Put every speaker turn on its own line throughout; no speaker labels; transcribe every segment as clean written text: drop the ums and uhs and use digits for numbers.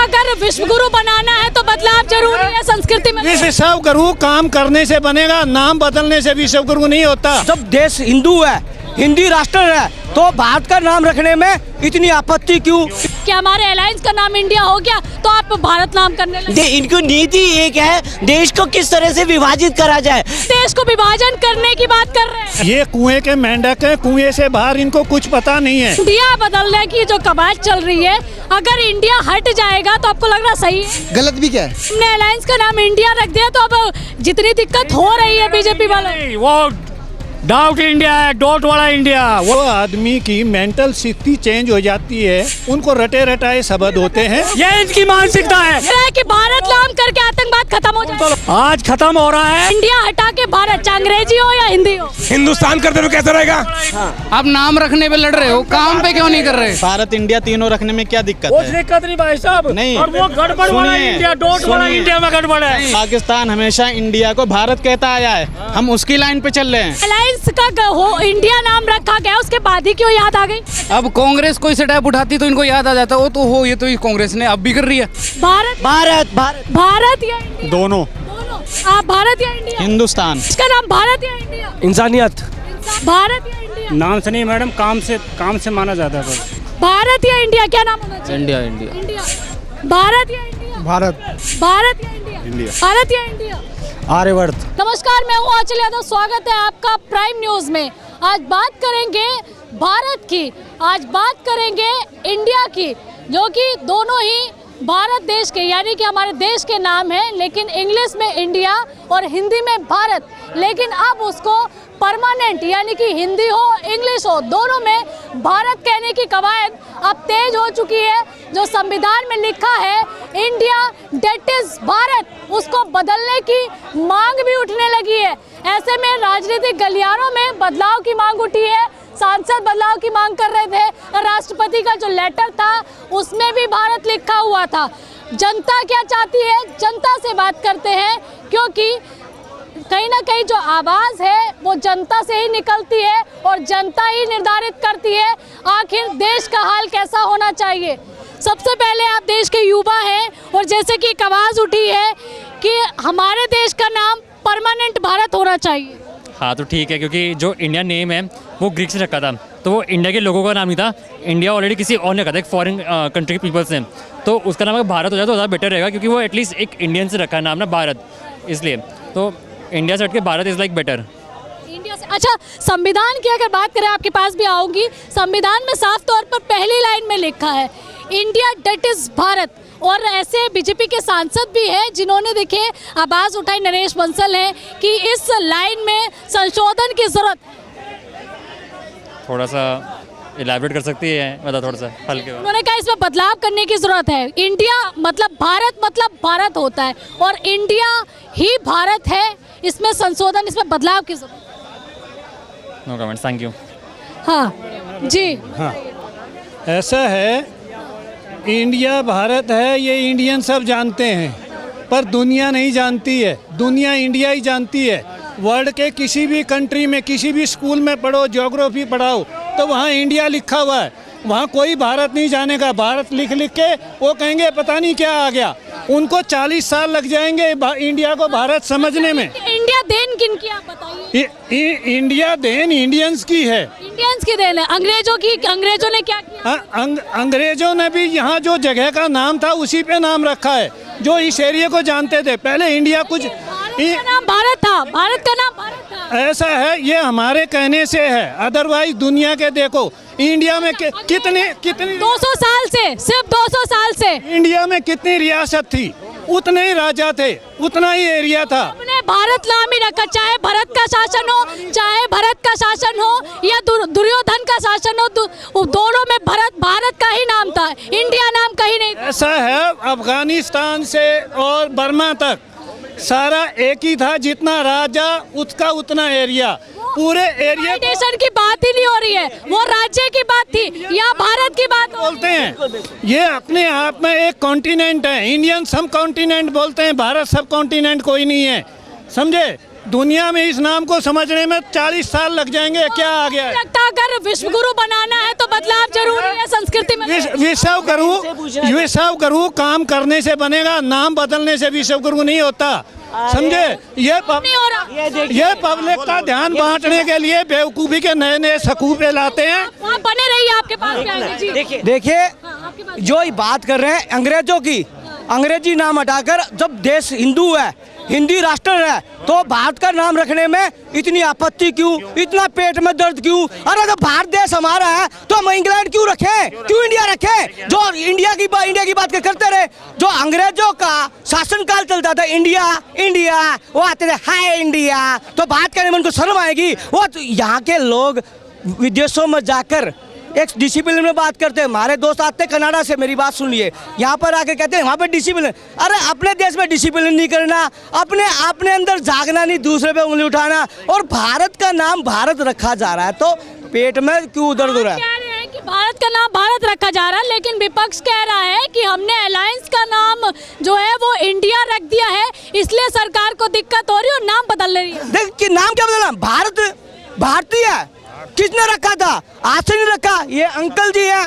अगर विश्व गुरु बनाना है तो बदलाव जरूरी है संस्कृति में।
विश्व गुरु काम करने से बनेगा, नाम बदलने से विश्व गुरु नहीं होता।
जब देश हिंदू है, हिंदी राष्ट्र है, तो भारत का नाम रखने में इतनी आपत्ति क्यों?
क्या हमारे अलायंस का नाम इंडिया हो गया तो आप भारत नाम करने लगे?
इनको नीति एक है, देश को किस तरह से विभाजित करा जाए।
देश को विभाजन करने की बात कर रहे हैं।
ये कुएं के मेंढक हैं, कुएं से बाहर इनको कुछ पता नहीं है।
इंडिया बदलने की जो कवायद चल रही है, अगर इंडिया हट जाएगा तो आपको लग रहा सही है?
गलत भी क्या है?
हमने अलायंस का नाम इंडिया रख दिया तो अब जितनी दिक्कत हो रही है बीजेपी वालों,
वो डाउट इंडिया है, डॉट वाला इंडिया। वो आदमी की मेंटल स्थिति चेंज हो जाती है, उनको रटे रटाए शब्द होते हैं। ये इनकी मानसिकता है
कि भारत नाम करके आतंकवाद खत्म हो जाए।
आज खत्म हो रहा है।
इंडिया हटा के भारत, चाहे अंग्रेजी हो या हिंदी हो।
हिंदुस्तान करते हुए कैसा रहेगा?
आप नाम रखने पे लड़ रहे हो, काम पे क्यों नहीं कर रहे?
भारत इंडिया तीनों रखने में क्या दिक्कत
कुछ
है?
दिक्कत नहीं भाई साहब।
नहीं।
और वो गड़बड़ वाला इंडिया, डॉट वाला इंडिया में गड़बड़ है।
पाकिस्तान हमेशा इंडिया को भारत कहता आया है, हम उसकी लाइन पे चल रहे हैं।
अलायंस का हो इंडिया नाम रखा गया, उसके बाद ही क्यों याद आ गई?
अब कांग्रेस कोई स्टेप उठाती तो इनको याद आ जाता। वो तो हो, ये तो कांग्रेस ने अब भी कर रही है।
भारत
भारत भारत
भारत या इंडिया?
दोनों।
आप भारत या इंडिया?
हिंदुस्तान।
इसका नाम भारत या इंडिया?
इंसानियत।
भारत या इंडिया?
नाम से नहीं मैडम, काम से माना जाता है।
भारत या इंडिया, क्या नाम होना चाहिए?
इंडिया।
इंडिया। भारत या इंडिया?
भारत।
भारत या इंडिया? भारत या इंडिया?
आर्यवर्त।
नमस्कार, मैं हूँ आंचल यादव, स्वागत है आपका प्राइम न्यूज में। आज बात करेंगे भारत की, आज बात करेंगे इंडिया की, जो कि दोनों ही भारत देश के, यानी कि हमारे देश के नाम है, लेकिन इंग्लिश में इंडिया और हिंदी में भारत। लेकिन अब उसको परमानेंट, यानी कि हिंदी हो इंग्लिश हो, दोनों में भारत कहने की कवायद अब तेज हो चुकी है। जो संविधान में लिखा है इंडिया डेट इज भारत, उसको बदलने की मांग भी उठने लगी है। ऐसे में राजनीतिक गलियारों में बदलाव की मांग उठी है। सांसद बदलाव की मांग कर रहे थे। राष्ट्रपति का जो लेटर था उसमें भी भारत लिखा हुआ था। जनता क्या चाहती है, जनता से बात करते हैं, क्योंकि कहीं ना कहीं जो आवाज़ है वो जनता से ही निकलती है और जनता ही निर्धारित करती है आखिर देश का हाल कैसा होना चाहिए। सबसे पहले आप देश के युवा हैं और जैसे कि एक आवाज़ उठी है कि हमारे देश का नाम परमानेंट भारत होना चाहिए।
हाँ तो ठीक है, क्योंकि जो इंडिया नेम है वो ग्रीक से रखा था, तो वो इंडिया के लोगों का नाम नहीं था। इंडिया ऑलरेडी किसी और ने रखा था, एक फॉरेन कंट्री के पीपल से, तो उसका नाम अगर भारत हो जाए तो ज़्यादा बेटर रहेगा, क्योंकि वो एटलीस्ट एक इंडियन से रखा है नाम ना भारत, इसलिए तो इंडिया से हट के Bharat is like better.
India से। अच्छा, संविधान की अगर बात करें, आपके पास भी आऊँगी, संविधान में साफ तौर पर पहली लाइन में लिखा है इंडिया डेट इज भारत। और ऐसे बीजेपी के सांसद भी हैं जिन्होंने देखिए आवाज़ उठाई, नरेश बंसल हैं, कि इस लाइन में संशोधन की जरूरत।
थोड़ा सा इलैबोरेट कर सकती है, मतलब थोड़ा सा हल्के।
उन्होंने कहा इसमें बदलाव करने की जरूरत है। इंडिया मतलब भारत होता है और इंडिया ही भारत है, इसमें संशोधन, इसमें बदलाव की जरूरत।
No comments, thank you.
हाँ जी,
हाँ, ऐसा है, इंडिया भारत है ये इंडियन सब जानते हैं, पर दुनिया नहीं जानती है। दुनिया इंडिया ही जानती है। वर्ल्ड के किसी भी कंट्री में, किसी भी स्कूल में पढ़ो, ज्योग्राफी पढ़ाओ, तो वहाँ इंडिया लिखा हुआ है, वहाँ कोई भारत नहीं जानेगा। भारत लिख लिख के वो कहेंगे पता नहीं क्या आ गया। उनको 40 साल लग जाएंगे इंडिया को भारत समझने में।
इंडिया देन किन की, आप बताइए।
इंडिया देन इंडियंस की है,
इंडियंस की देन है। अंग्रेजों की, अंग्रेजों ने क्या किया?
अंग्रेजों ने भी यहाँ जो जगह का नाम था उसी पे नाम रखा है, जो इस एरिया को जानते थे। पहले इंडिया कुछ
नाम भारत था, भारत का नाम भारत था।
ऐसा है, ये हमारे कहने से है, अदरवाइज दुनिया के देखो इंडिया में कितने
200 साल से, सिर्फ 200 साल से
इंडिया में कितनी रियासत थी, उतने ही राजा थे, उतना ही एरिया था।
हमने भारत नाम ही रखा, चाहे भरत का शासन हो, चाहे भरत का शासन हो या दुर्योधन का शासन हो, दोनों में भारत का ही नाम था, इंडिया नाम कहीं नहीं था।
ऐसा है, अफगानिस्तान से और बर्मा तक सारा एक ही था, जितना राजा उसका उतना एरिया, पूरे एरिया।
नेशन की बात ही नहीं हो रही है, वो राज्य की बात थी या भारत की बात
बोलते हैं। ये अपने आप में एक कॉन्टिनेंट है, इंडियन सब कॉन्टिनेंट बोलते हैं, भारत सब कॉन्टिनेंट कोई नहीं है, समझे। दुनिया में इस नाम को समझने में 40 साल लग जाएंगे। क्या आ गया है?
लगता है अगर विश्व गुरु बनाना है तो बदलाव जरूरी है संस्कृति में।
विश्व गुरु काम करने से बनेगा, नाम बदलने से विश्व गुरु नहीं होता, समझे? ये पब्लिक का ध्यान बांटने के लिए बेवकूफी के नए नए सकूफे लाते हैं।
वहाँ बने रहिए, आपके पास भी आएंगे जी।
देखिए जो ये बात कर रहे हैं अंग्रेजों की, अंग्रेजी नाम हटाकर जब देश हिंदू है, हिंदी राष्ट्र है, तो भारत का नाम रखने में इतनी आपत्ति क्यों, इतना पेट में दर्द क्यों? अरे तो भारत देश हमारा है तो हम इंग्लैंड क्यों रखें, क्यों इंडिया रखें? जो इंडिया की बात करते रहे, जो अंग्रेजों का शासनकाल चलता था, इंडिया इंडिया, वो आते थे हाय इंडिया, तो बात करने में उनको शर्म आएगी। वो तो यहाँ के लोग विदेशों में जाकर एक डिसिप्लिन में बात करते हैं। हमारे दोस्त आते हैं कनाडा से, मेरी बात सुन लिए, यहाँ पर आके कहते हैं वहाँ पे डिसिप्लिन। अरे अपने देश में डिसिप्लिन नहीं करना, अपने अंदर जागना नहीं, दूसरे पे उंगली उठाना, और भारत का नाम भारत रखा जा रहा है तो पेट में क्यों दर्द हो रहा है?
कह रहे हैं कि भारत का नाम भारत रखा जा रहा है, लेकिन विपक्ष कह रहा है कि हमने अलायंस का नाम जो है वो इंडिया रख दिया है, इसलिए सरकार को दिक्कत हो रही है और नाम बदल रही है।
देख कि नाम क्या बदलना, भारत भारतीय है, किसने रखा था? आज से नहीं रखा। ये अंकल जी हैं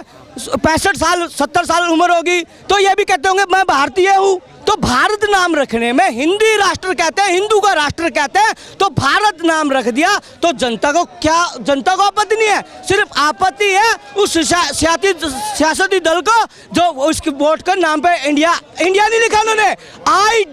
65 साल 70 साल उम्र होगी, तो ये भी कहते होंगे मैं भारतीय हूँ। तो भारत नाम रखने में, हिंदी राष्ट्र कहते हैं, हिंदू का राष्ट्र कहते हैं, तो भारत नाम रख दिया तो जनता को आपत्ति नहीं है, सिर्फ आपत्ति है उस सियासती दल को जो उसके वोट के नाम पे इंडिया नहीं लिखा उन्होंने। I.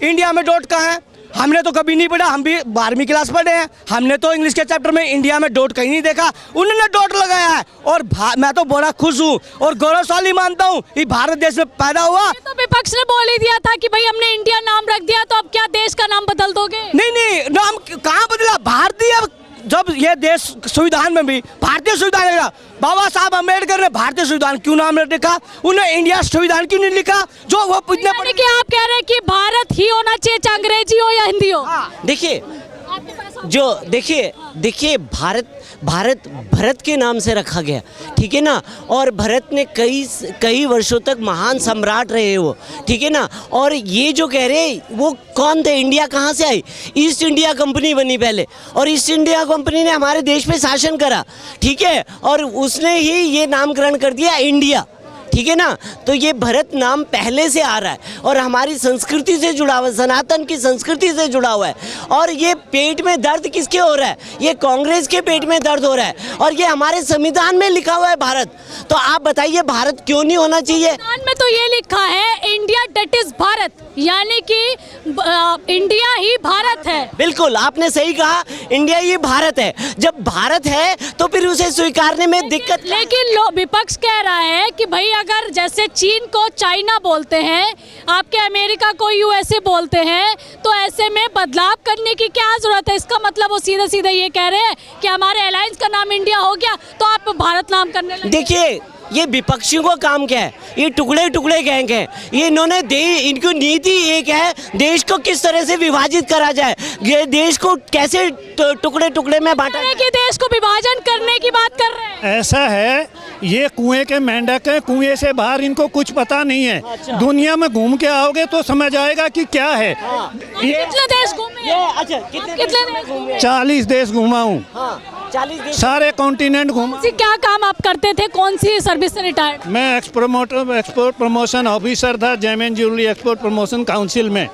इंडिया में डॉट कहाँ है? हमने तो कभी नहीं पढ़ा, हम भी 12वीं क्लास पढ़े हैं, हमने तो इंग्लिश के चैप्टर में इंडिया में डॉट कहीं नहीं देखा, उन्होंने डॉट लगाया है। और मैं तो बड़ा खुश हूँ और गौरवशाली मानता हूँ ये भारत देश में पैदा हुआ।
तो विपक्ष ने बोल ही दिया था कि भाई हमने इंडिया नाम रख दिया, तो अब क्या देश का नाम बदल दोगे?
नहीं, नाम कहाँ बदला? भारतीय, जब ये देश संविधान में भी भारतीय संविधान है, बाबा साहब अम्बेडकर ने भारतीय संविधान क्यों नाम लिखा, उन्हें इंडिया संविधान क्यों नहीं लिखा? जो वो इतने
यानी कि आप कह रहे हैं कि भारत ही होना चाहिए, चाहे अंग्रेजी हो या हिंदी हो।
देखिए जो देखिए भारत भरत के नाम से रखा गया, ठीक है ना, और भरत ने कई वर्षों तक महान सम्राट रहे वो, ठीक है ना। और ये जो कह रहे वो कौन थे, इंडिया कहाँ से आई? ईस्ट इंडिया कंपनी बनी पहले, और ईस्ट इंडिया कंपनी ने हमारे देश पे शासन करा, ठीक है, और उसने ही ये नामकरण कर दिया इंडिया, ठीक है ना। तो ये भरत नाम पहले से आ रहा है और हमारी संस्कृति से जुड़ा हुआ है, सनातन की संस्कृति से जुड़ा हुआ है। और ये पेट में दर्द किसके हो रहा है? ये कांग्रेस के पेट में दर्द हो रहा है, और ये हमारे संविधान में लिखा हुआ है भारत। तो आप बताइए भारत क्यों नहीं होना चाहिए?
संविधान में तो ये लिखा है इंडिया डेट इज भारत, यानी कि इंडिया ही भारत है।
बिल्कुल आपने सही कहा, इंडिया ही भारत है। जब भारत है तो फिर उसे स्वीकारने में दिक्कत।
लेकिन विपक्ष कह रहा है कि भाई अगर जैसे चीन को चाइना बोलते हैं, आपके अमेरिका को यूएसए बोलते हैं, तो ऐसे में बदलाव करने की क्या जरूरत है? इसका मतलब वो सीधे सीधे ये कह रहे हैं कि हमारे अलायंस का नाम इंडिया हो गया तो आप भारत नाम करने लगे।
देखिए ये विपक्षियों का काम क्या है? ये टुकड़े टुकड़े गैंग है, ये इन्होंने इनकी नीति एक है, देश को किस तरह से विभाजित करा जाए, ये देश को कैसे टुकड़े टुकड़े में बांटा जाए।
कि देश को विभाजन करने की बात कर रहे हैं।
ऐसा है, ये कुएं के मेंढक हैं, कुएं से बाहर इनको कुछ पता नहीं है।
अच्छा।
दुनिया में घूम के आओगे तो समझ आएगा कि क्या है।
कितने देश घूमे?
अच्छा कितने
देश घूमे?
40 देश घूमा हूँ,
40 देश।
सारे कॉन्टिनेंट घूमा।
क्या काम आप करते थे, कौन सी सर्विस से रिटायर्ड?
मैं एक्सपोर्ट प्रमोशन ऑफिसर था जेमेन ज्वेलरी एक्सपोर्ट प्रमोशन काउंसिल में।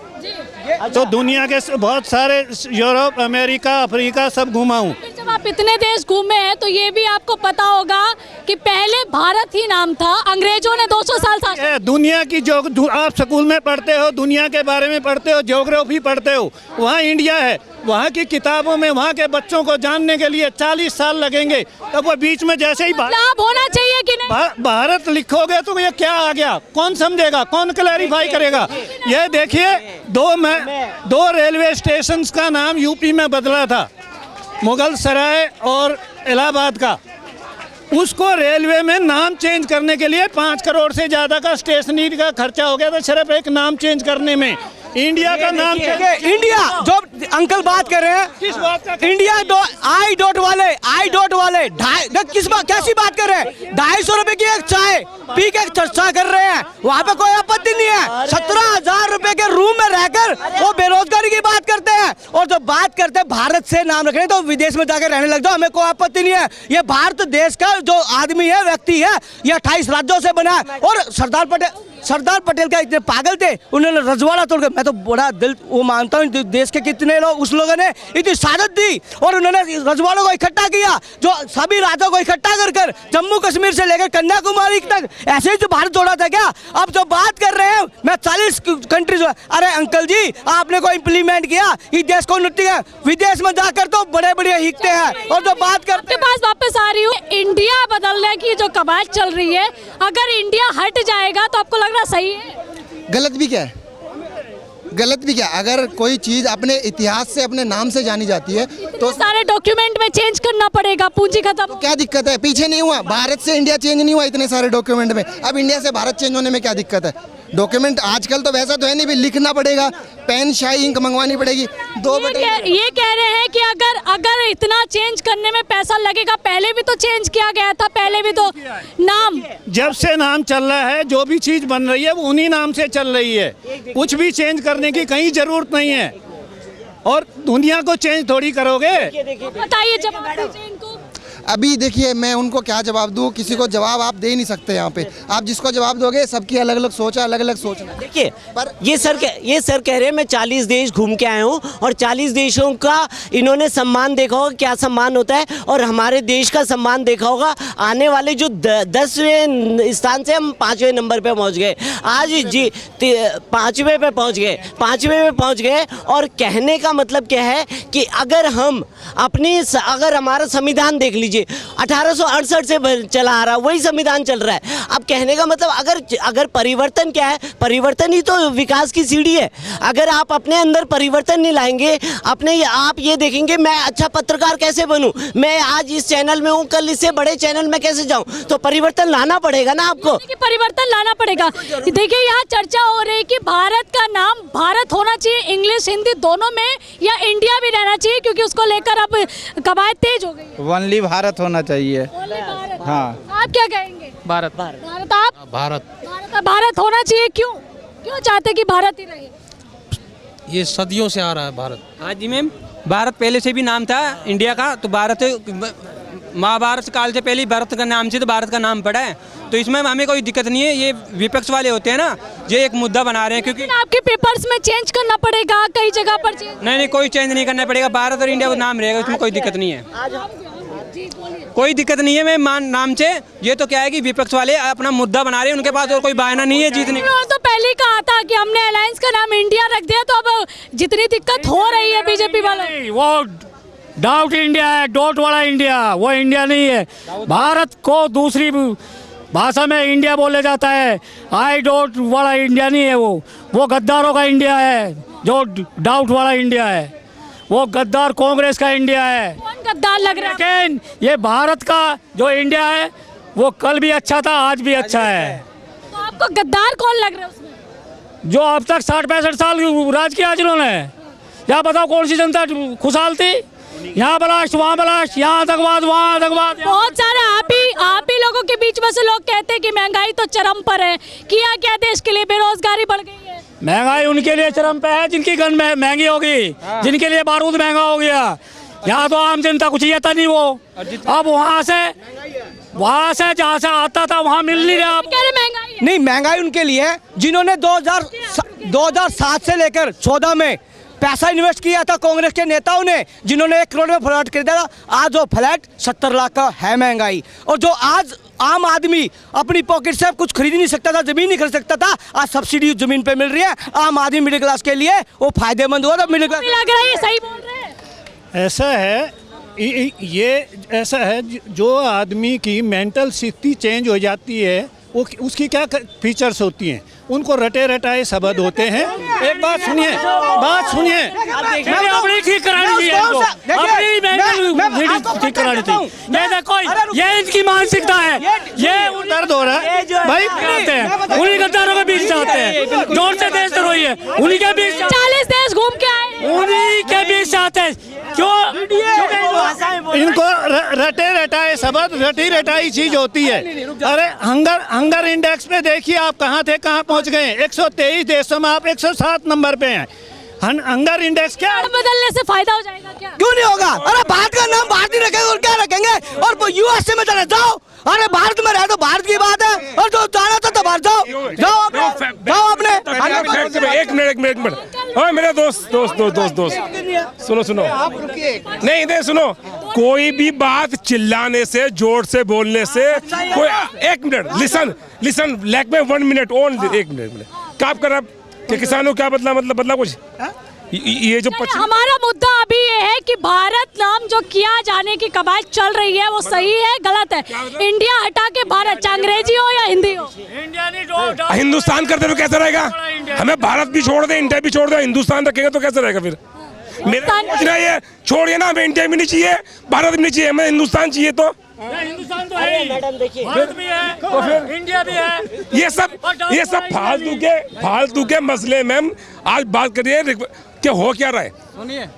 तो दुनिया के बहुत सारे यूरोप, अमेरिका, अफ्रीका सब घूमा हूँ।
जब आप इतने देश घूमे हैं तो ये भी आपको पता होगा कि पहले भारत ही नाम था, अंग्रेजों ने 200 साल शासन।
दुनिया की जो आप स्कूल में पढ़ते हो, दुनिया के बारे में पढ़ते हो, ज्योग्राफी पढ़ते हो, वहाँ इंडिया है। वहाँ की किताबों में वहाँ के बच्चों को जानने के लिए 40 साल लगेंगे, तब वो बीच में जैसे ही
लाभ होना चाहिए कि नहीं?
भारत लिखोगे तो ये क्या आ गया, कौन समझेगा, कौन क्लैरिफाई करेगा? ये देखिए दो रेलवे स्टेशन का नाम यूपी में बदला था, मुगल सराय और इलाहाबाद का। उसको रेलवे में नाम चेंज करने के लिए 5 करोड़ से ज्यादा का स्टेशनरी का खर्चा हो गया था सिर्फ एक नाम चेंज करने में। इंडिया का नाम
इंडिया जो अंकल बात कर रहे हैं,
किस बात का?
इंडिया आई डॉट वाले कैसी बात कर रहे हैं? 250 रुपए की एक चाय पी के चर्चा कर रहे हैं, वहाँ पे कोई आपत्ति नहीं है। 17,000 रुपए के रूम में रहकर वो बेरोजगारी की बात करते हैं। और जब बात करते हैं भारत से नाम रखने, तो विदेश में जाकर रहने लग जाओ, हमें कोई आपत्ति नहीं है। ये भारत देश का जो आदमी है, व्यक्ति है, ये 28 राज्यों से बना है। और सरदार पटेल का इतने पागल थे, उन्होंने रजवाड़ा तोड़ के, मैं तो बड़ा दिल वो मानता हूँ, देश के कितने लोग, उस लोगों ने इतनी सादत दी और उन्होंने रजवाड़ों को इकट्ठा किया, जो सभी राज्यों को इकट्ठा कर जम्मू कश्मीर से लेकर कन्याकुमारी तक ऐसे ही जो भारत जोड़ा था क्या। अब जो बात कर रहे हैं, मैं 40 कंट्रीज, अरे अंकल जी आपने को इम्प्लीमेंट किया, इस देश को उन्नति है, विदेश में जाकर तो बड़े बड़े हिकते हैं। और जो बात करते
आपके पास वापस आ रही हूँ, इंडिया बदलने की जो कवायद चल रही है, अगर इंडिया हट जाएगा तो आपको लग रहा सही है?
गलत भी क्या है, गलत भी क्या, अगर कोई चीज़ अपने इतिहास से, अपने नाम से जानी जाती है तो
सारे डॉक्यूमेंट में चेंज करना पड़ेगा, पूंजी खत्म।
तो क्या दिक्कत है? पीछे नहीं हुआ, भारत से इंडिया चेंज नहीं हुआ इतने सारे डॉक्यूमेंट में, अब इंडिया से भारत चेंज होने में क्या दिक्कत है? डॉक्यूमेंट आजकल तो वैसा तो है नहीं, भी लिखना पड़ेगा, पेन स्याही इंक मंगवानी पड़ेगी।
ये कह रहे हैं कि अगर इतना चेंज करने में पैसा लगेगा, पहले भी तो चेंज किया गया था, पहले भी तो नाम,
जब से नाम चल रहा है, जो भी चीज़ बन रही है वो उन्हीं नाम से चल रही है, कुछ भी चेंज करने की कहीं ज़रूरत नहीं है। और दुनिया को चेंज थोड़ी करोगे।
बताइए जवाब दीजिए इनको।
अभी देखिए, मैं उनको क्या जवाब दूँ, किसी को जवाब आप दे ही नहीं सकते यहाँ पे। आप जिसको जवाब दोगे, सबकी अलग अलग सोच है, अलग अलग सोचना।
देखिए ये सर कह रहे हैं मैं 40 देश घूम के आया हूँ और 40 देशों का इन्होंने सम्मान देखा होगा, क्या सम्मान होता है, और हमारे देश का सम्मान देखा होगा। आने वाले जो 10वें स्थान से हम 5वें नंबर पे पहुँच गए, आज जी 5वें पे पहुँच गए। और कहने का मतलब क्या है कि अगर हमारा संविधान देख लीजिए, 1868 से चला आ रहा, वही संविधान चल रहा है। अब कहने का मतलब अगर परिवर्तन क्या है, परिवर्तन ही तो विकास की सीढ़ी है। अगर आप अपने अंदर परिवर्तन नहीं लाएंगे, आप ये देखेंगे मैं अच्छा पत्रकार कैसे बनूं, मैं आज इस चैनल में हूं, कल इससे बड़े चैनल में कैसे जाऊं, तो परिवर्तन लाना पड़ेगा ना आपको।
परिवर्तन लाना पड़ेगा। देखिए यहाँ चर्चा हो रही है कि भारत का नाम भारत होना चाहिए, इंग्लिश हिंदी दोनों में, या इंडिया भी रहना चाहिए, क्योंकि उसको लेकर अब कवायद तेज हो गई है।
ओनली भारत होना चाहिए। हाँ,
आप क्या कहेंगे?
भारत
भारत आप भारत होना चाहिए, क्यों चाहते कि भारत ही रहे?
ये सदियों से आ रहा है भारत।
हाँ जी मैम, भारत पहले से भी नाम था इंडिया का, तो भारत महाभारत काल से पहले भारत का नाम से तो भारत का नाम पड़ा है, तो इसमें हमें कोई दिक्कत नहीं है। ये विपक्ष वाले होते हैं ना, ये एक मुद्दा बना रहे हैं, क्योंकि
आपके पेपर्स में चेंज करना पड़ेगा, कई जगह पर
नहीं कोई चेंज नहीं करना पड़ेगा, भारत और इंडिया का नाम रहेगा, इसमें कोई दिक्कत नहीं है, कोई दिक्कत नहीं है मैम नाम से। ये तो क्या है कि विपक्ष वाले अपना मुद्दा बना रहे हैं, उनके पास और कोई बहाना नहीं है जीतने का।
तो पहले ही कहा था कि हमने अलायंस का नाम इंडिया रख दिया, तो अब जितनी दिक्कत हो रही है बीजेपी वालों,
वो डाउट इंडिया है, डॉट वाला इंडिया, वो इंडिया नहीं है। भारत को दूसरी भाषा में इंडिया बोले जाता है, आई डॉट वाला इंडिया नहीं है, वो गद्दारों का इंडिया है, जो डाउट वाला इंडिया है, वो गद्दार कांग्रेस का इंडिया है।
कौन गद्दार लग रहा है?
लेकिन ये भारत का जो इंडिया है, वो कल भी अच्छा था, आज भी अच्छा है।
तो आपको गद्दार कौन लग रहा है उसमें?
जो अब तक 60-65 साल राज किया जिन्होंने, या बताओ कौन सी जनता खुशहाल थी? यहाँ बलाश, वहाँ बलाश, यहाँ आतंकवाद, वहाँ आतंकवाद।
बहुत सारे आप ही लोगों के बीच में से लोग कहते हैं कि महंगाई तो चरम पर है, किया क्या देश के लिए, बेरोजगारी बढ़ गई है।
महंगाई उनके लिए चरम पे है जिनकी गन महंगी होगी, जिनके लिए बारूद महंगा हो गया। यहाँ तो आम जनता कुछ ये था नहीं, वो अब वहाँ से जहाँ से आता था वहाँ मिल नहीं रहा।
महंगाई
नहीं, महंगाई उनके लिए है जिन्होंने 2007 से लेकर 14 में पैसा इन्वेस्ट किया था कांग्रेस के नेताओं ने, जिन्होंने 1 करोड़ में फ्लैट खरीदा था। आज वो फ्लैट 70 लाख का है महंगाई, और जो आज आम आदमी अपनी पॉकेट से कुछ खरीद नहीं सकता था, जमीन नहीं खरीद सकता था, आज सब्सिडी जमीन पे मिल रही है। आम आदमी मिडिल क्लास के लिए वो फायदेमंद हुआ था। मिडिल क्लास
लग रहा है, सही बोल रहे हैं।
ऐसा है जो आदमी की मेंटल स्थिति चेंज हो जाती है, वो उसकी क्या फीचर्स होती हैं, उनको रटे रटाए शब्द होते हैं। एक बात सुनिए,
अपनी ठीक करानी थी, ठीक करानी थी। ये देखो, ये इनकी मानसिकता है, ये दर्द हो रहा है भाई, करते हैं उन्हीं गद्दारों के बीच जाते हैं, जोर से देश द्रोही है उन्हीं के बीच।
40 देश घूम के आए,
उन्हीं के बीच जाते हैं। क्यों?
इनको रटे रटाए शब्द, रटी रटाई चीज होती है। अरे हंगर इंडेक्स पे देखिए आप कहाँ थे, कहाँ पहुँच गए। 123 देशों में आप 107 नंबर पे हैं। हंगर इंडेक्स क्या
नाम बदलने से फायदा हो जाएगा क्या?
क्यों नहीं होगा? अरे भारत का नाम भारत ही रखेंगे और क्या रखेंगे? और यूएसए में चले जाओ, अरे भारत में रहे तो भारत की बात है, और जो जाना था तो बाहर जाओ अपने।
एक मिनट हाँ मेरा दोस्त सुनो नहीं दे सुनो, कोई भी बात चिल्लाने से, जोर से बोलने से कोई, एक मिनट लिसन लैक में 1 मिनट ओन, एक मिनट क्या कर रहा कि किसानों क्या बदला कुछ? ये जो
हमारा मुद्दा अभी ये है कि भारत नाम जो किया जाने की कवायद चल रही है वो सही है गलत है? इंडिया हटा के भारत, चाहे अंग्रेजी हो या हिंदी हो।
हिंदुस्तान करते हुए कैसा रहेगा? हमें भारत भी छोड़ दे, इंडिया भी छोड़ दे, हिंदुस्तान रखेंगे तो कैसे रहेगा फिर? मेरा सोचना ये छोड़िए ना, हमें इंडिया भी नहीं चाहिए, भारत भी नहीं चाहिए, हमें हिंदुस्तान चाहिए। तो
हिंदुस्तान तो है, मैडम देखिए, भारत भी है तो फिर इंडिया भी है। ये सब फालतू के मसले में हम आज बात करिए कि हो क्या रहा है।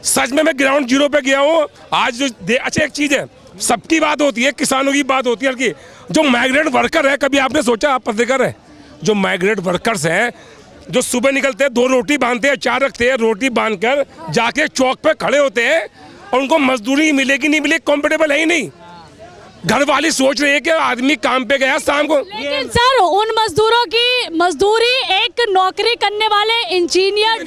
सच में मैं ग्राउंड जीरो पे गया हूँ आज। जो अच्छा एक चीज है, सबकी बात होती है, किसानों की बात होती है कि जो माइग्रेंट वर्कर है, कभी आपने सोचा, आप पत्रकार है, जो माइग्रेंट वर्कर्स हैं, जो सुबह निकलते हैं, 2 रोटी बांधते हैं, 4 रखते हैं, रोटी बांधकर जाके चौक पे खड़े होते हैं और उनको मजदूरी मिलेगी नहीं मिलेगी, कॉम्पिटेबल है ही नहीं। घर वाली सोच रही है कि आदमी काम पे गया शाम को।
लेकिन सर उन मजदूरों की मजदूरी एक नौकरी करने वाले इंजीनियर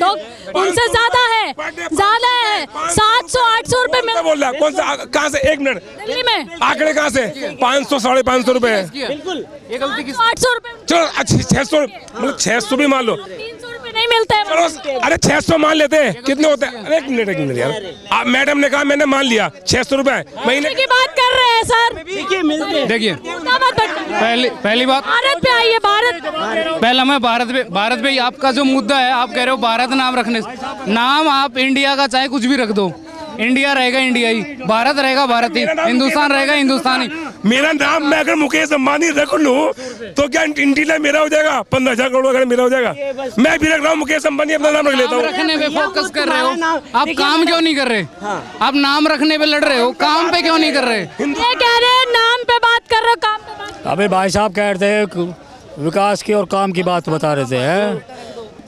उनसे ज्यादा है 700-800 रुपए में
बोल रहा। कौन सा, कहाँ से? एक मिनट,
दिल्ली में
आंकड़े कहाँ से? 500-550 रुपए,
बिल्कुल 800 रुपए।
चलो अच्छा 600, मतलब 600 भी मान लो,
300 रुपए नहीं मिलता है।
चलो अरे 600 मान लेते हैं, कितने होते हैं? अरे एक मिनट यार, मैडम ने कहा, मैंने मान लिया 600 रुपए महीने
की बात कर रहे हैं सर।
देखिए पहली बात,
भारत पे आइए, भारत
पहला मैं भारत पे आपका जो मुद्दा है, आप कह रहे हो भारत नाम रखने से, नाम आप इंडिया का चाहे कुछ भी रख दो, इंडिया रहेगा इंडिया ही, भारत रहेगा भारत ही, हिंदुस्तान रहेगा हिंदुस्तानी।
मेरा नाम मैं अगर मुकेश अंबानी रख लूं तो क्या इंडिया मेरा हो जाएगा? 15,000 करोड़ अगर मेरा हो जाएगा? मैं भी रख रहा हूँ मुकेश अंबानी, अपना नाम रख लेता हूँ।
रखने पे फोकस कर रहे हो आप, काम क्यों नहीं कर रहे? आप नाम रखने पे लड़ रहे हो, काम पे क्यों नहीं कर रहे?
ये कह रहे हैं नाम पे बात कर रहे हो, काम पे बात।
अबे भाई साहब कह रहे थे विकास की और काम की बात बता रहे थे,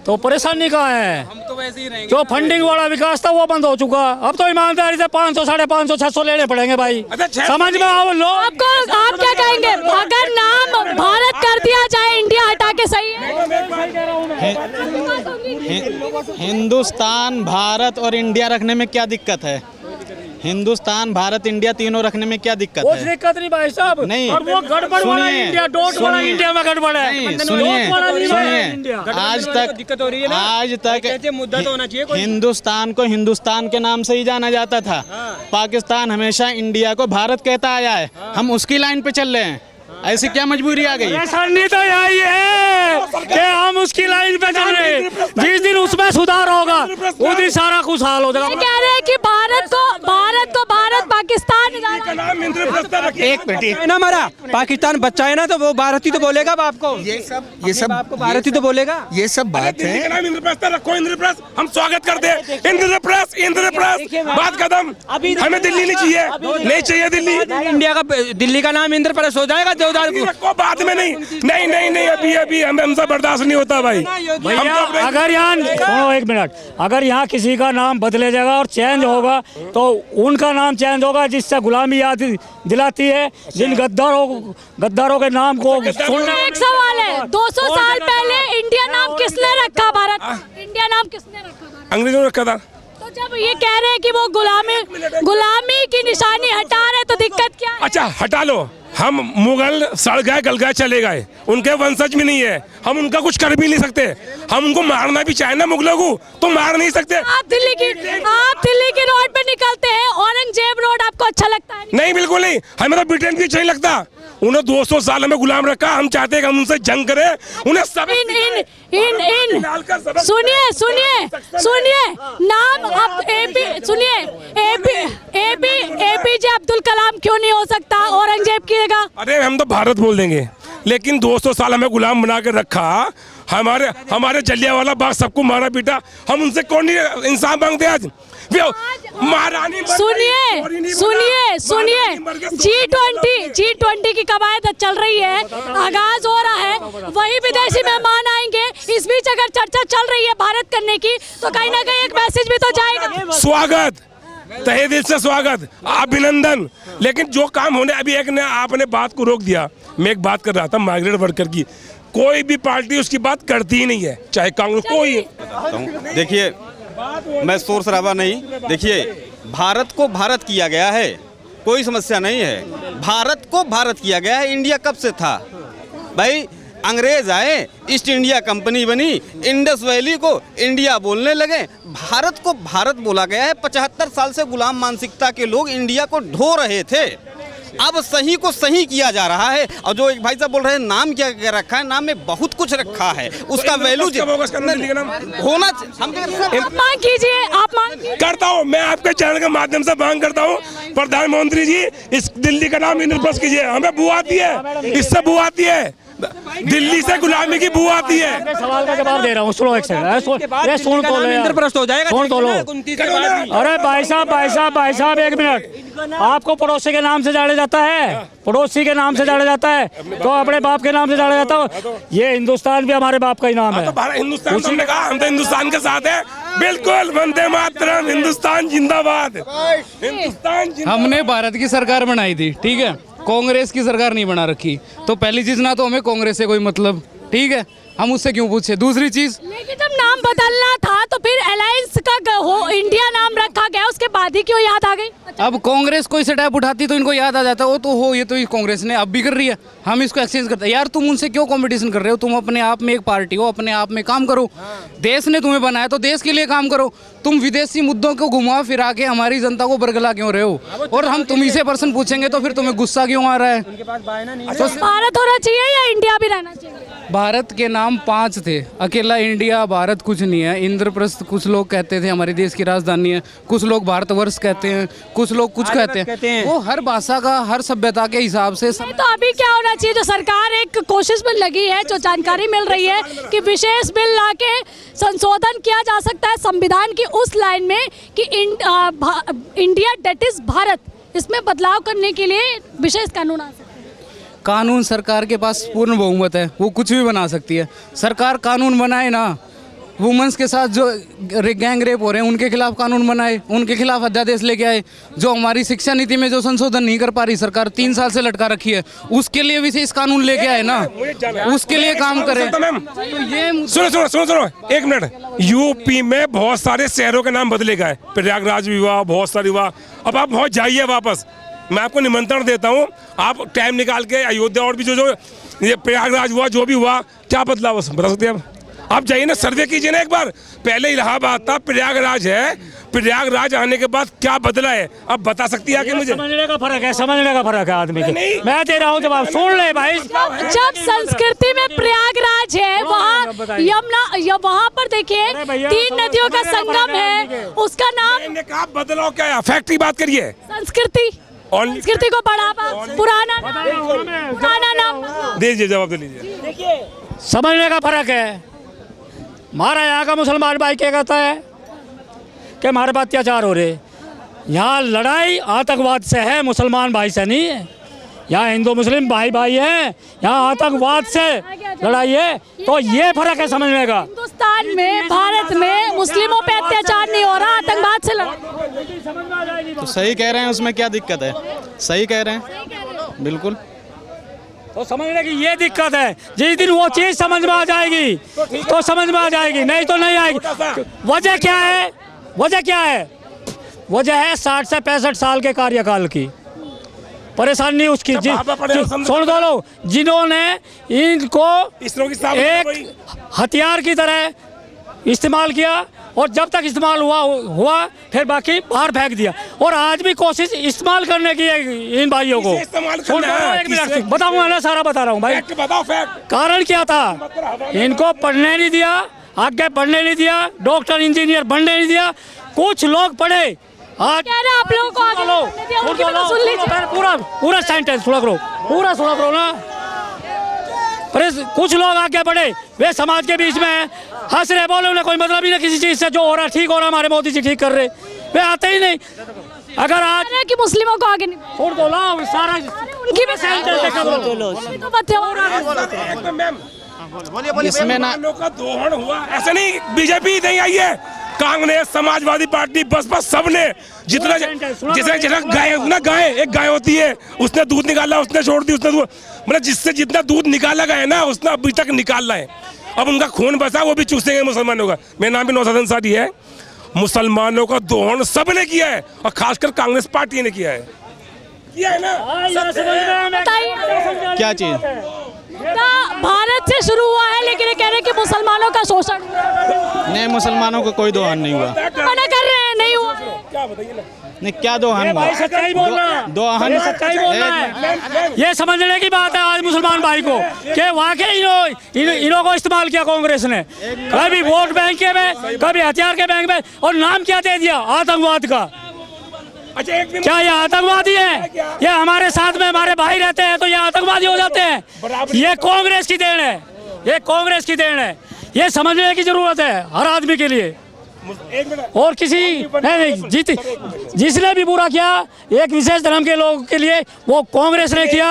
तो परेशानी कहाँ है?
हम तो वैसे ही रहेंगे।
जो फंडिंग वाला विकास था वो बंद हो चुका, अब तो ईमानदारी से 500, 550, 600 लेने पड़ेंगे भाई। समझ में आओ लो।
आपको आप क्या कहेंगे अगर नाम भारत कर दिया जाए, इंडिया हटा के? सही है।
हिंदुस्तान, भारत और इंडिया रखने में क्या दिक्कत है? हिंदुस्तान, भारत, इंडिया तीनों रखने में क्या दिक्कत है?
कुछ दिक्कत नहीं भाई साहब।
नहीं,
और वो गड़बड़ वाला इंडिया, डॉट वाला इंडिया में गड़बड़ है।
सुनिए, आज तक
दिक्कत हो रही है ना,
आज तक
मुद्दा तो होना चाहिए।
हिंदुस्तान को हिंदुस्तान के नाम से ही जाना जाता था। पाकिस्तान हमेशा इंडिया को भारत कहता आया है, हम उसकी लाइन पे चल रहे हैं। ऐसी क्या मजबूरी आ गई?
परेशानी तो यही है कि हम उसकी लाइन पे चल रहे हैं, जिस दिन उसमें सुधार होगा उस दिन सारा कुछ हाल हो जाएगा।
कह रहे हैं कि भारत पाकिस्तान।
एक मिनट ना, हमारा पाकिस्तान बच्चा है ना, तो वो भारत ही तो बोलेगा बाप को।
ये सब
आपको भारत ही तो बोलेगा।
ये सब बात है।
रखो इंद्रप्रस्थ, हम स्वागत करते हैं। इंद्रप्रस्थ बात खत्म। हमें दिल्ली नहीं चाहिए, नहीं चाहिए दिल्ली।
इंडिया का, दिल्ली का नाम इंद्रप्रस्थ हो जाएगा देवदार को।
बाद में नहीं, अभी हमसे बर्दाश्त नहीं होता भाई।
अगर यहाँ एक मिनट, अगर यहाँ किसी का नाम बदले जाएगा और चेंज होगा तो उनका नाम चेंज होगा जिससे गुलामी याद दिलाती है, जिन गद्दारों के नाम को सुनने।
एक सवाल है, 200 साल पहले इंडिया नाम किसने रखा? भारत इंडिया नाम किसने रखा?
अंग्रेजों ने रखा था।
तो जब ये कह रहे हैं कि वो गुलामी की निशानी हटा रहे, तो दिक्कत क्या है?
अच्छा हटा लो, हम मुगल सड़ गए, गल गए, चले गए, उनके वंशज भी नहीं है, हम उनका कुछ कर भी नहीं सकते। हम उनको मारना भी चाहे ना मुगलों को, तो मार नहीं सकते।
आप दिल्ली की रोड पे निकलते हैं, औरंगजेब रोड आपको अच्छा लगता है?
नहीं, बिल्कुल नहीं, हमें तो ब्रिटेन भी अच्छा नहीं लगता। उन्हें 200 साल हमें गुलाम रखा, हम चाहते हैं कि हम उनसे जंग करें, उन्हें सब सुनिए नाम आप एपीजे अब्दुल कलाम क्यों नहीं हो सकता औरंगजेब की जगह? अरे हम तो भारत बोल देंगे, लेकिन 200 साल हमें गुलाम बना के रखा, हमारे जलियांवाला बाग सबको मारा पीटा, हम उनसे कौन नहीं इंसाफ मांगते आज? महारानी सुनिए G20 की कवायद चल रही है, आगाज हो रहा है, वही विदेशी मेहमान आएंगे, इस बीच
बीच अगर चर्चा चल रही है भारत करने की, तो कहीं ना कहीं एक मैसेज भी तो जाएगा।
स्वागत, तहे दिल से स्वागत, अभिनंदन। लेकिन जो काम होने, अभी एक ने आपने बात को रोक दिया। मैं एक बात कर रहा था माइग्रेंट वर्कर की, कोई भी पार्टी उसकी बात करती ही नहीं है, चाहे कांग्रेस कोई।
देखिए, मैं शोर शराबा नहीं, देखिए भारत को भारत किया गया है, कोई समस्या नहीं है। भारत को भारत किया गया है। इंडिया कब से था भाई? अंग्रेज आए, ईस्ट इंडिया कंपनी बनी, इंडस वैली को इंडिया बोलने लगे, भारत को भारत बोला गया है। 75 साल से गुलाम मानसिकता के लोग इंडिया को ढो रहे थे, अब सही को सही किया जा रहा है। और जो एक भाई साहब बोल रहे हैं नाम क्या क्या रखा है, नाम में बहुत कुछ रखा है, उसका वैल्यू होना। हम
मांग कीजिए, आप मांग
करता हूँ, मैं आपके चैनल के माध्यम से मांग करता हूँ, प्रधानमंत्री जी इस दिल्ली का नाम इंद्रप्रस्थ कीजिए। हमें बू आती है, इससे बू आती है, दिल्ली से गुलामी की बू आती है।
सवाल का जवाब दे रहा हूँ, सुनो एक सेकंड, सुन तो लो,
इंद्रप्रस्थ हो जाएगा,
सुन तो लो। अरे भाई साहब एक मिनट, आपको पड़ोसी के नाम से जाना जाता है, पड़ोसी के नाम से जाना जाता है, तो अपने बाप के नाम से जाना जाता है। ये हिंदुस्तान भी हमारे बाप का ही नाम है।
हिंदुस्तान हमने कहा, हम तो हिंदुस्तान के साथ है, बिल्कुल। वंदे मातरम, हिंदुस्तान जिंदाबाद, हिंदुस्तान जिंदाबाद।
हमने भारत की सरकार बनाई थी, ठीक है, कांग्रेस की सरकार नहीं बना रखी। तो पहली चीज ना तो हमें कांग्रेस से कोई मतलब, ठीक है, हम उससे क्यों पूछे। दूसरी चीज,
लेकिन जब नाम बदलना था तो फिर अलायंस का हो इंडिया नाम रखा गया, उसके बाद ही क्यों याद आ गई?
अब कांग्रेस कोई स्टेप उठाती तो इनको याद आ जाता, वो तो हो, ये तो कांग्रेस ने अब भी कर रही है, हम इसको एक्सचेंज करते हैं। यार तुम उनसे क्यों कंपटीशन कर रहे हो? तुम अपने आप में एक पार्टी हो, अपने आप में काम करो। देश ने तुम्हें बनाया तो देश के लिए काम करो। तुम विदेशी मुद्दों को घुमा फिरा के हमारी जनता को बरगला क्यों रहे हो? और हम तुम्ही से प्रश्न पूछेंगे तो फिर तुम्हें गुस्सा क्यों आ रहा है?
तो भारत होना चाहिए या इंडिया भी रहना चाहिए?
भारत के नाम 5 थे, अकेला इंडिया भारत कुछ नहीं है। इंद्रप्रस्थ कुछ लोग कहते थे हमारे देश की राजधानी है, कुछ लोग भारतवर्ष कहते हैं, कुछ लोग कुछ कहते हैं। वो हर भाषा का, हर सभ्यता के हिसाब से
तो अभी क्या होना चाहिए? जो सरकार एक कोशिश में लगी है, जो जानकारी मिल रही है कि विशेष बिल लाके संशोधन किया जा सकता है संविधान की उस लाइन में कि इंडिया डेट इज भारत, इसमें बदलाव करने के लिए विशेष कानून आ सकता है।
कानून सरकार के पास पूर्ण बहुमत है, वो कुछ भी बना सकती है। सरकार कानून बनाए ना, वुमेंस के साथ जो गैंग रेप हो रहे हैं उनके खिलाफ कानून बनाए, उनके खिलाफ अध्यादेश लेके आए। जो हमारी शिक्षा नीति में जो संशोधन नहीं कर पा रही सरकार, 3 साल से लटका रखी है, उसके लिए विशेष कानून लेके आए ना, उसके लिए काम करें। तो ये
सुनो एक मिनट। यूपी में बहुत सारे शहरों के नाम बदले गए, प्रयागराज भी हुआ, बहुत सारी हुआ। अब आप बहुत जाइए वापस, मैं आपको निमंत्रण देता हूँ, आप टाइम निकाल के अयोध्या और भी जो ये प्रयागराज हुआ, जो भी हुआ, क्या बदला वो बता सकते हैं आप जाइए ना, सर्वे कीजिए ना एक बार। पहले इलाहाबाद था, प्रयागराज है, प्रयागराज आने के बाद क्या बदला है, अब बता सकती है कि मुझे?
समझने का फर्क है आदमी के। मैं दे रहा हूँ जवाब, सुन ले भाई।
जब संस्कृति में प्रयागराज है, वहाँ यमुना, वहाँ पर देखिए 3 नदियों का संगम है, उसका नाम
कहा बदलाव क्या है? फैक्ट की बात करिए।
संस्कृति को बढ़ावा, पुराना नाम
दीजिए, जवाब दे लीजिए।
समझने का फर्क है। हमारा यहाँ का मुसलमान भाई क्या कहता है कि हमारे पर अत्याचार हो रहे, यहाँ लड़ाई आतंकवाद से है, मुसलमान भाई से नहीं है। यहाँ हिंदू मुस्लिम भाई भाई है, यहाँ आतंकवाद से लड़ाई है। तो ये फर्क है समझने का।
हिंदुस्तान में, भारत में मुस्लिमों पे अत्याचार नहीं हो रहा, आतंकवाद से लड़ाई।
तो सही कह रहे हैं, उसमें क्या दिक्कत है? सही कह रहे हैं, बिल्कुल।
तो समझने की ये दिक्कत है, जिस दिन वो चीज समझ में आ जाएगी तो समझ में आ जाएगी, नहीं तो नहीं आएगी। वजह क्या है? वजह है 60 से 65 साल के कार्यकाल की परेशानी उसकी। सुन दो लोग जिन्होंने इनको एक हथियार की तरह इस्तेमाल किया, और जब तक इस्तेमाल हुआ फिर बाकी बाहर फेंक दिया। और आज भी कोशिश इस्तेमाल करने की है इन भाइयों को। एक मिनट बताऊंगा ना, सारा बता रहा हूँ भाई। कारण क्या था? इनको पढ़ने नहीं दिया, आगे बढ़ने नहीं दिया, डॉक्टर इंजीनियर बनने नहीं दिया। कुछ लोग पढ़े, आज
आप लोगों को
पूरा सेंटेंस सुना करो ना। कुछ लोग आगे बढ़े, वे समाज के बीच में हंस रहे, बोले उन्हें कोई मतलब ही नहीं किसी चीज से। जो हो रहा ठीक हो रहा, हमारे मोदी जी ठीक कर रहे, वे आते ही नहीं। अगर आज
कि मुस्लिमों को आगे नहीं
छोड़ दो ना, सारा
उनकी भी
इसमें ना
मुसलमानों का दोहन हुआ, ऐसा नहीं बीजेपी नहीं आई है, कांग्रेस, समाजवादी पार्टी, बसपा, सबने जितना जैसे गाय एक गाय होती है, उसने दूध निकाला, उसने छोड़ दी, उसने मतलब जिससे जितना दूध निकाला गया है ना, उसने अभी तक निकालना है। अब उनका खून बसा, वो भी चूसेंगे मुसलमानों का। मेरा नाम भी नौशाद अंसारी है। मुसलमानों का दोहन सबने किया है और खासकर कांग्रेस पार्टी ने किया है ना।
क्या चीज
भारत से शुरू हुआ है, लेकिन ये कह रहे हैं कि मुसलमानों का शोषण
नहीं, मुसलमानों को कोई दोहन नहीं हुआ।
मना कर रहे हैं, नहीं हुआ।
नहीं, क्या दोहन हुआ?
सच्चाई बोलना,
दोहन
सच्चाई बोलना है। ये समझने की बात है आज मुसलमान भाई को कि वाकई इन्हों को इस्तेमाल किया कांग्रेस ने, कभी वोट बैंक में, कभी हथियार के बैंक में, और नाम क्या दे दिया? आतंकवाद का। क्या ये आतंकवादी है? ये हमारे साथ में हमारे भाई रहते हैं तो ये आतंकवादी हो जाते हैं? ये कांग्रेस की देन है, ये कांग्रेस की देन है। ये समझने की जरूरत है हर आदमी के लिए। और किसी नहीं, जिसने भी बुरा किया एक विशेष धर्म के लोगों के लिए, वो कांग्रेस ने किया।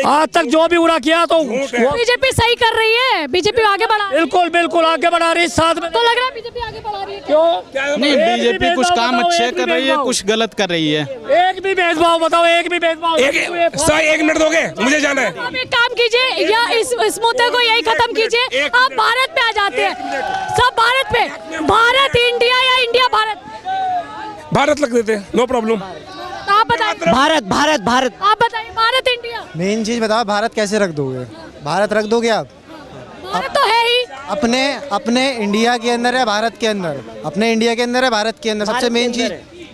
आज तक जो भी बुरा किया तो
बीजेपी सही कर रही है, बीजेपी आगे बढ़ा,
बिल्कुल बिल्कुल आगे बढ़ा रही है। साथ में
तो लग रहा है बीजेपी आगे बढ़ा रही है।
क्यों
नहीं, बीजेपी कुछ काम अच्छे कर रही है, कुछ गलत कर रही है।
एक भी भेदभाव बताओ, एक भी भेदभाव।
एक मिनट दोगे? मुझे जाना है।
आप एक काम कीजिए, या इस मुद्दे को यही खत्म कीजिए, आप भारत पे आ जाते हैं। सब भारत पे, भारत इंडिया या इंडिया भारत?
भारत लग देते, नो प्रॉब्लम।
आप बताइए।
भारत भारत भारत।
आप बताइए, भारत इंडिया।
मेन चीज बताओ, भारत कैसे रख दोगे? भारत रख दोगे आप?
भारत तो है ही।
अपने इंडिया के अंदर है, भारत के अंदर, अपने इंडिया के अंदर है, भारत के अंदर। सबसे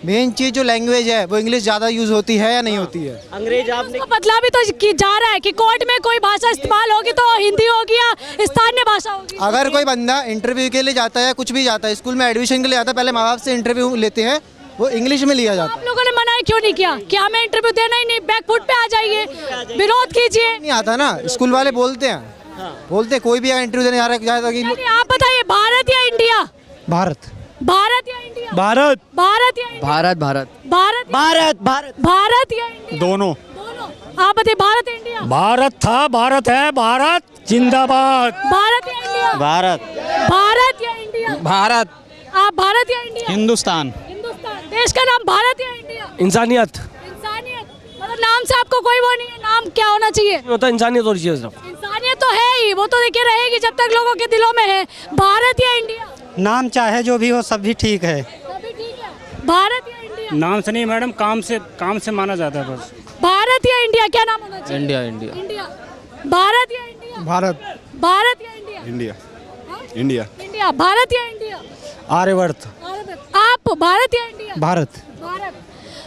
मेन चीज जो लैंग्वेज है वो इंग्लिश ज्यादा यूज होती है या नहीं होती है?
अंग्रेज आपने
बदला भी तो जा रहा है कि कोर्ट में कोई भाषा इस्तेमाल होगी तो हिंदी होगी या स्थानीय भाषा होगी।
अगर कोई बंदा इंटरव्यू के लिए जाता है, कुछ भी जाता है, स्कूल में एडमिशन के लिए आता है, पहले माँ बाप से इंटरव्यू लेते हैं, वो इंग्लिश में लिया जाता है।
आप लोगों ने मना क्यों नहीं किया कि हमें इंटरव्यू देना ही नहीं, बैकफुट पे आ जाइए, विरोध कीजिए?
नहीं आता ना, स्कूल वाले बोलते हैं, कोई भी इंटरव्यू देने जा रहा है।
आप बताइए, भारत या इंडिया?
भारत।
भारत या इंडिया?
भारत।
भारत या इंडिया?
भारत भारत
भारत
भारत भारत
भारत या इंडिया?
दोनों।
आप बताइए, भारत या इंडिया?
भारत था, भारत है, भारत जिंदाबाद।
भारत या इंडिया?
भारत
भारत या इंडिया?
भारत।
आप भारत या इंडिया?
हिंदुस्तान।
हिंदुस्तान। देश का नाम भारत या इंडिया?
इंसानियत
इंसानियत। मतलब नाम से आपको कोई वो नहीं है, नाम क्या होना चाहिए?
होता, इंसानियत होनी चाहिए सिर्फ।
इंसानियत तो है ही, वो तो देखिए रहेगी जब तक लोगों के दिलों में है। भारत या इंडिया?
नाम चाहे जो भी हो, सब भी ठीक है।
सभी ठीक है। भारत या इंडिया?
नाम से नहीं मैडम, काम से माना जाता है बस।
भारत या इंडिया, क्या नाम होना चाहिए?
India India
India. भारत या इंडिया?
भारत।
भारत या India?
India India
India. Bharat या इंडिया?
आर्यवर्त।
आप भारत या इंडिया?
भारत।
भारत।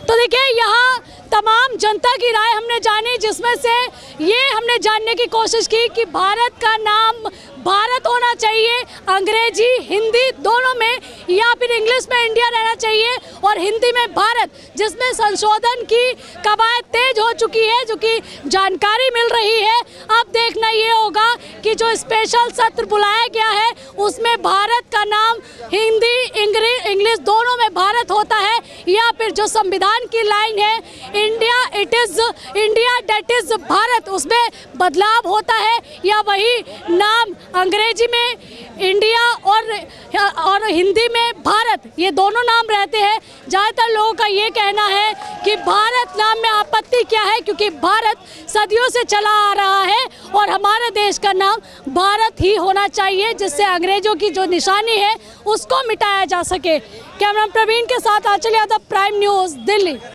तो देखिए, यहाँ तमाम जनता की राय हमने जानी, जिसमें से ये हमने जानने की कोशिश की कि भारत का नाम भारत होना चाहिए, अंग्रेजी हिंदी दोनों में, या फिर इंग्लिश में इंडिया रहना चाहिए और हिंदी में भारत, जिसमें संशोधन की कवायद तेज हो चुकी है, जो कि जानकारी मिल रही है। अब देखना ये होगा कि जो स्पेशल सत्र बुलाया गया है उसमें भारत का नाम हिंदी इंग्लिश दोनों में भारत होता है, या फिर जो संविधान की लाइन है India it is India that is Bharat, उसमें बदलाव होता है, या वही नाम अंग्रेजी में इंडिया और हिंदी में भारत, ये दोनों नाम रहते हैं। ज़्यादातर लोगों का ये कहना है कि भारत नाम में आपत्ति क्या है, क्योंकि भारत सदियों से चला आ रहा है और हमारे देश का नाम भारत ही होना चाहिए, जिससे अंग्रेजों की जो निशानी है उसको मिटाया जा सके। कैमरा प्रवीण के साथ आंचल यादव, प्राइम न्यूज़, दिल्ली।